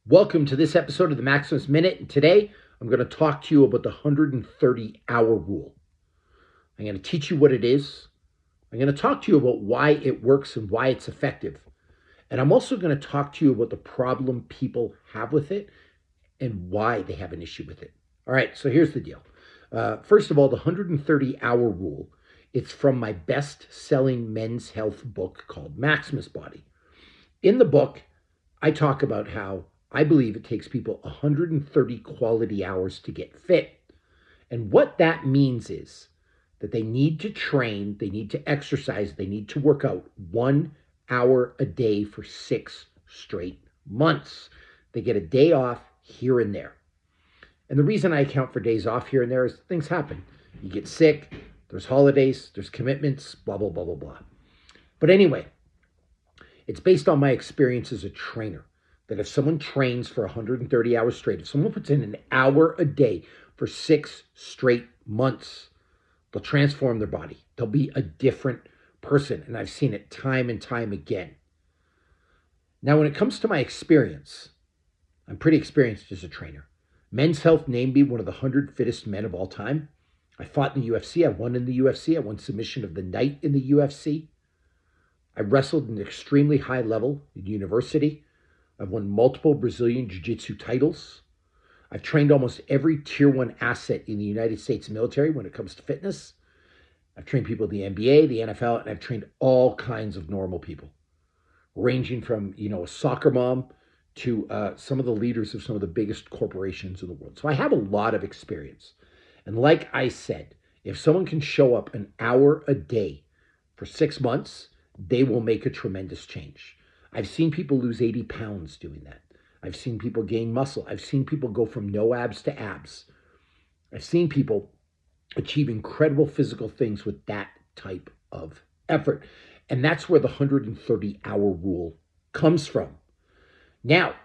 Welcome to this episode of the Maximus Minute. And today I'm going to talk to you about the 130-hour rule. I'm going to teach you what it is. I'm going to talk to you about why it works and why it's effective. And I'm also going to talk to you about the problem people have with it and why they have an issue with it. All right, so here's the deal. First of all, the 130-hour rule. It's from my best-selling men's health book called Maximus Body. In the book, I talk about how I believe it takes people 130 quality hours to get fit. And what that means is that they need to train, they need to exercise, they need to work out 1 hour a day for 6 straight months. They get a day off here and there. And the reason I account for days off here and there is things happen. You get sick, there's holidays, there's commitments, blah, blah, blah, blah, blah. But anyway, it's based on my experience as a trainer that if someone trains for 130 hours straight, if someone puts in an hour a day for 6 straight months, they'll transform their body. They'll be a different person. And I've seen it time and time again. Now, when it comes to my experience, I'm pretty experienced as a trainer. Men's Health named me one of the 100 fittest men of all time. I fought in the UFC. I won in the UFC. I won submission of the night in the UFC. I wrestled at an extremely high level in university. I've won multiple Brazilian Jiu-Jitsu titles. I've trained almost every Tier 1 asset in the United States military when it comes to fitness. I've trained people in the NBA, the NFL, and I've trained all kinds of normal people, ranging from, a soccer mom to some of the leaders of some of the biggest corporations in the world. So I have a lot of experience. And like I said, if someone can show up an hour a day for 6 months, they will make a tremendous change. I've seen people lose 80 pounds doing that. I've seen people gain muscle. I've seen people go from no abs to abs. I've seen people achieve incredible physical things with that type of effort. And that's where the 130-hour rule comes from. Now,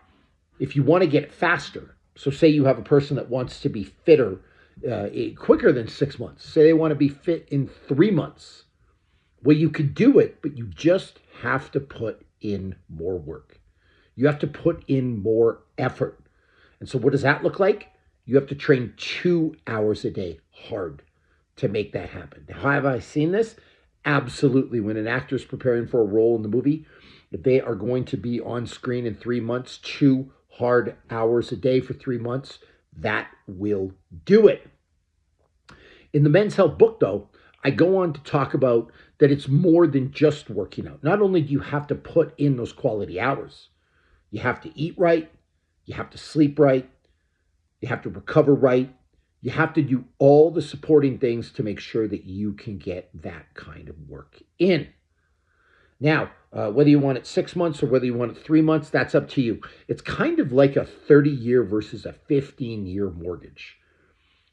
if you want to get faster, so say you have a person that wants to be fitter quicker than 6 months. Say they want to be fit in 3 months. Well, you could do it, but you just have to put in more work. You have to put in more effort. And so what does that look like? You have to train 2 hours a day hard to make that happen. Now, have I seen this? Absolutely. When an actor is preparing for a role in the movie, if they are going to be on screen in 3 months, 2 hard hours a day for 3 months, that will do it. In the Men's Health book, though, I go on to talk about that it's more than just working out. Not only do you have to put in those quality hours, you have to eat right, you have to sleep right, you have to recover right, you have to do all the supporting things to make sure that you can get that kind of work in. Now, whether you want it 6 months or whether you want it 3 months, that's up to you. It's kind of like a 30-year versus a 15-year mortgage.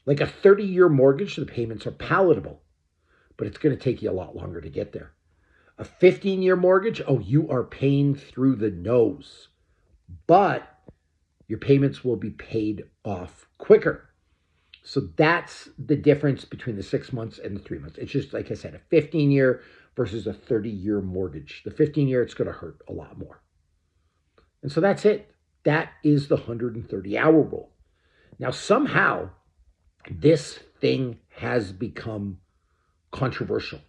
Like a 30-year mortgage, the payments are palatable, but it's going to take you a lot longer to get there. A 15-year mortgage, you are paying through the nose, but your payments will be paid off quicker. So that's the difference between the 6 months and the 3 months. It's just, like I said, a 15-year versus a 30-year mortgage. The 15-year, it's going to hurt a lot more. And so that's it. That is the 130-hour rule. Now, somehow, this thing has become controversial.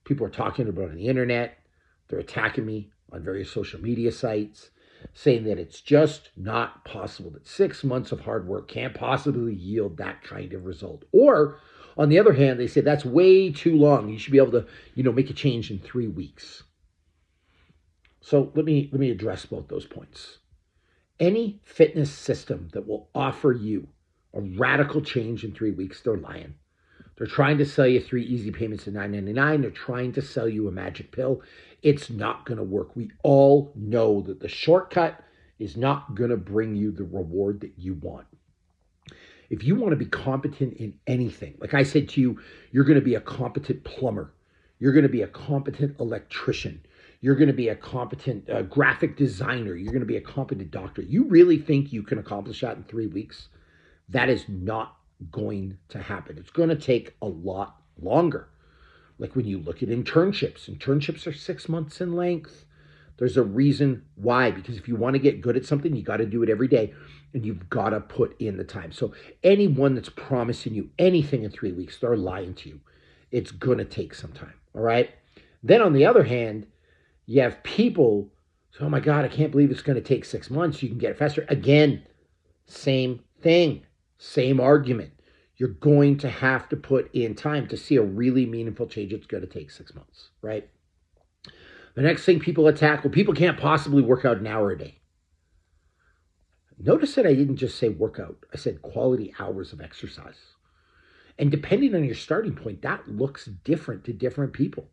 People are talking about it on the internet. They're attacking me on various social media sites, saying that it's just not possible, that 6 months of hard work can't possibly yield that kind of result. Or, on the other hand, they say that's way too long. You should be able to, make a change in 3 weeks. So let me address both those points. Any fitness system that will offer you a radical change in 3 weeks, they're lying. They're trying to sell you 3 easy payments of $9.99. They're trying to sell you a magic pill. It's not going to work. We all know that the shortcut is not going to bring you the reward that you want. If you want to be competent in anything, like I said to you, you're going to be a competent plumber. You're going to be a competent electrician. You're going to be a competent graphic designer. You're going to be a competent doctor. You really think you can accomplish that in 3 weeks? That is not going to happen. It's going to take a lot longer. Like when you look at internships are 6 months in length. There's a reason why, because if you want to get good at something, you got to do it every day and you've got to put in the time. So anyone that's promising you anything in 3 weeks, they're lying to you. It's going to take some time. All right. Then on the other hand, you have people, so, oh my God, I can't believe it's going to take 6 months. You can get it faster. Again, same thing, same argument. You're going to have to put in time to see a really meaningful change. It's going to take 6 months, right? The next thing people attack, well, people can't possibly work out an hour a day. Notice that I didn't just say workout. I said quality hours of exercise. And depending on your starting point, that looks different to different people.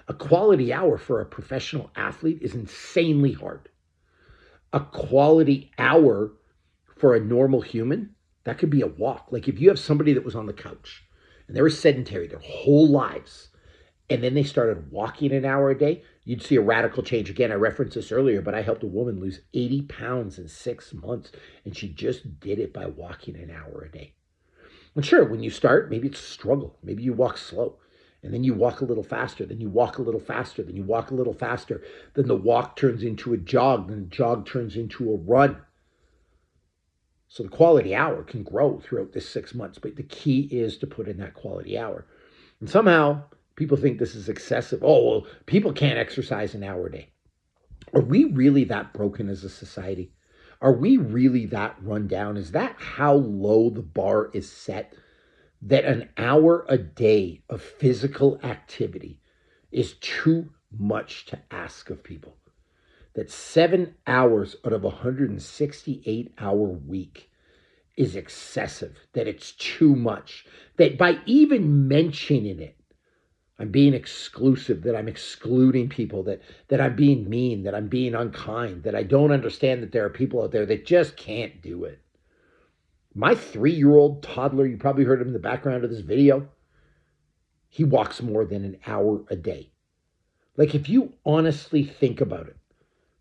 A quality hour for a professional athlete is insanely hard. A quality hour for a normal human, that could be a walk. Like if you have somebody that was on the couch and they were sedentary their whole lives, and then they started walking an hour a day, you'd see a radical change. Again, I referenced this earlier, but I helped a woman lose 80 pounds in 6 months, and she just did it by walking an hour a day. And sure, when you start, maybe it's a struggle. Maybe you walk slow, and then you walk a little faster, then you walk a little faster, then you walk a little faster. Then the walk turns into a jog, then the jog turns into a run. So the quality hour can grow throughout this 6 months, but the key is to put in that quality hour. And somehow people think this is excessive. Oh, well, people can't exercise an hour a day. Are we really that broken as a society? Are we really that run down? Is that how low the bar is set? That an hour a day of physical activity is too much to ask of people? That 7 hours out of a 168-hour week is excessive, that it's too much, that by even mentioning it, I'm being exclusive, that I'm excluding people, that I'm being mean, that I'm being unkind, that I don't understand that there are people out there that just can't do it. My 3-year-old toddler, you probably heard him in the background of this video, he walks more than an hour a day. Like if you honestly think about it,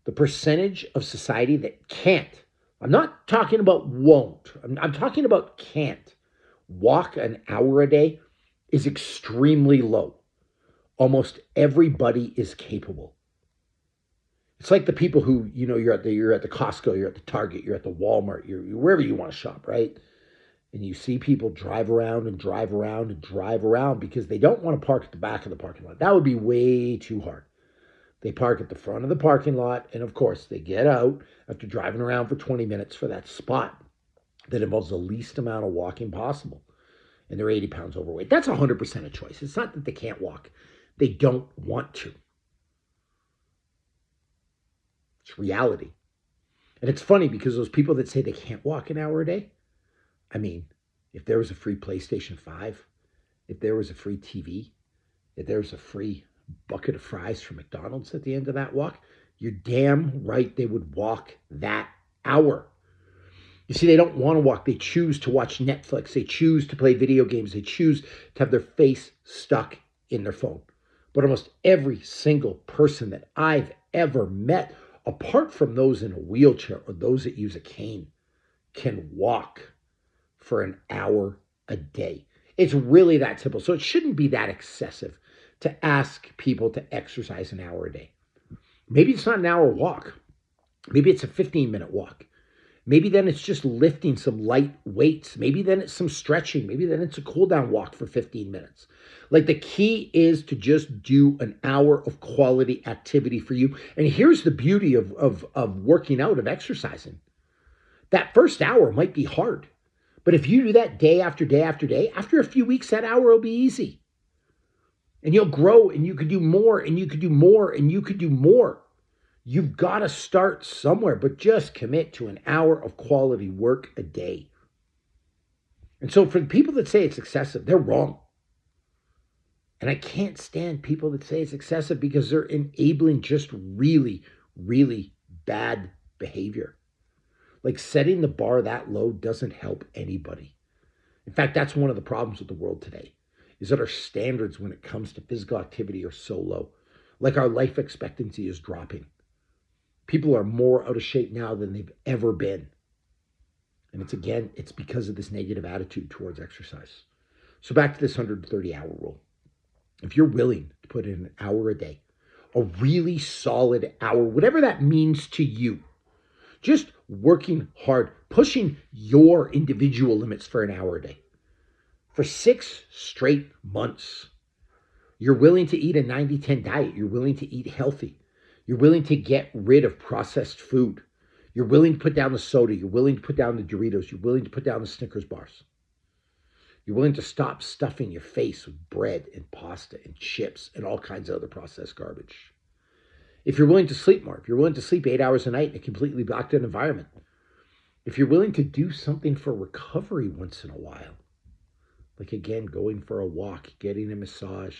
the percentage of society that can't, I'm not talking about won't, I'm talking about can't walk an hour a day is extremely low. Almost everybody is capable. It's like the people who, you're at the Costco, you're at the Target, you're at the Walmart, you're wherever you want to shop, right? And you see people drive around and drive around and drive around because they don't want to park at the back of the parking lot. That would be way too hard. They park at the front of the parking lot, and of course, they get out after driving around for 20 minutes for that spot that involves the least amount of walking possible. And they're 80 pounds overweight. That's 100% a choice. It's not that they can't walk. They don't want to. It's reality. And it's funny because those people that say they can't walk an hour a day, I mean, if there was a free PlayStation 5, if there was a free TV, if there was a free bucket of fries from McDonald's at the end of that walk, you're damn right they would walk that hour. You see, they don't want to walk. They choose to watch Netflix. They choose to play video games. They choose to have their face stuck in their phone. But almost every single person that I've ever met, apart from those in a wheelchair or those that use a cane, can walk for an hour a day. It's really that simple. So it shouldn't be that excessive to ask people to exercise an hour a day. Maybe it's not an hour walk. Maybe it's a 15-minute walk. Maybe then it's just lifting some light weights. Maybe then it's some stretching. Maybe then it's a cool down walk for 15 minutes. Like the key is to just do an hour of quality activity for you. And here's the beauty of working out, of exercising. That first hour might be hard. But if you do that day after day after day, after a few weeks, that hour will be easy. And you'll grow and you could do more and you could do more and you could do more. You've got to start somewhere, but just commit to an hour of quality work a day. And so for the people that say it's excessive, they're wrong. And I can't stand people that say it's excessive because they're enabling just really, really bad behavior. Like setting the bar that low doesn't help anybody. In fact, that's one of the problems with the world today, is that our standards when it comes to physical activity are so low. Like our life expectancy is dropping. People are more out of shape now than they've ever been. And it's because of this negative attitude towards exercise. So back to this 130-hour rule. If you're willing to put in an hour a day, a really solid hour, whatever that means to you. Just working hard, pushing your individual limits for an hour a day. For 6 straight months, you're willing to eat a 90-10 diet. You're willing to eat healthy. You're willing to get rid of processed food. You're willing to put down the soda. You're willing to put down the Doritos. You're willing to put down the Snickers bars. You're willing to stop stuffing your face with bread and pasta and chips and all kinds of other processed garbage. If you're willing to sleep more, if you're willing to sleep 8 hours a night in a completely blocked out environment, if you're willing to do something for recovery once in a while, like again, going for a walk, getting a massage,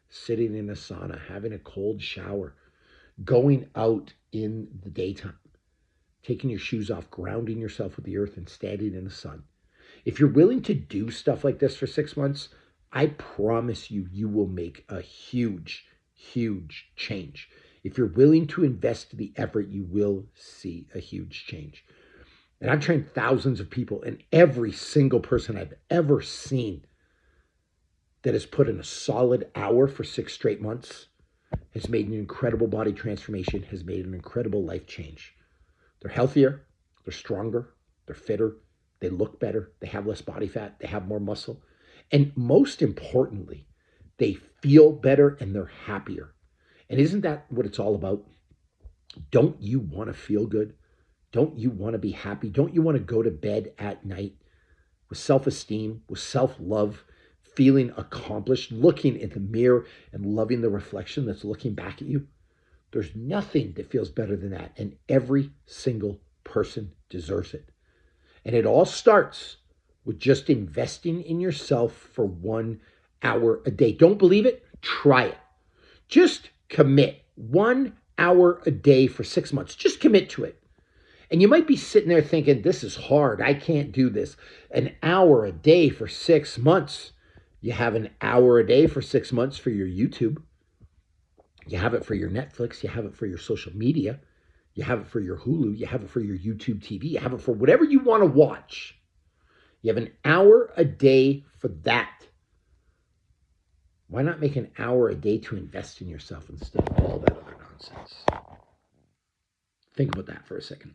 sitting in a sauna, having a cold shower, going out in the daytime, taking your shoes off, grounding yourself with the earth and standing in the sun. If you're willing to do stuff like this for 6 months, I promise you, you will make a huge, huge change. If you're willing to invest the effort, you will see a huge change. And I've trained thousands of people, and every single person I've ever seen that has put in a solid hour for 6 straight months has made an incredible body transformation, has made an incredible life change. They're healthier, they're stronger, they're fitter, they look better, they have less body fat, they have more muscle. And most importantly, they feel better and they're happier. And isn't that what it's all about? Don't you want to feel good? Don't you want to be happy? Don't you want to go to bed at night with self-esteem, with self-love, feeling accomplished, looking in the mirror and loving the reflection that's looking back at you? There's nothing that feels better than that. And every single person deserves it. And it all starts with just investing in yourself for 1 hour a day. Don't believe it? Try it. Just commit 1 hour a day for 6 months. Just commit to it. And you might be sitting there thinking, this is hard. I can't do this. An hour a day for 6 months. You have an hour a day for 6 months for your YouTube. You have it for your Netflix. You have it for your social media. You have it for your Hulu. You have it for your YouTube TV. You have it for whatever you want to watch. You have an hour a day for that. Why not make an hour a day to invest in yourself instead of all that other nonsense? Think about that for a second.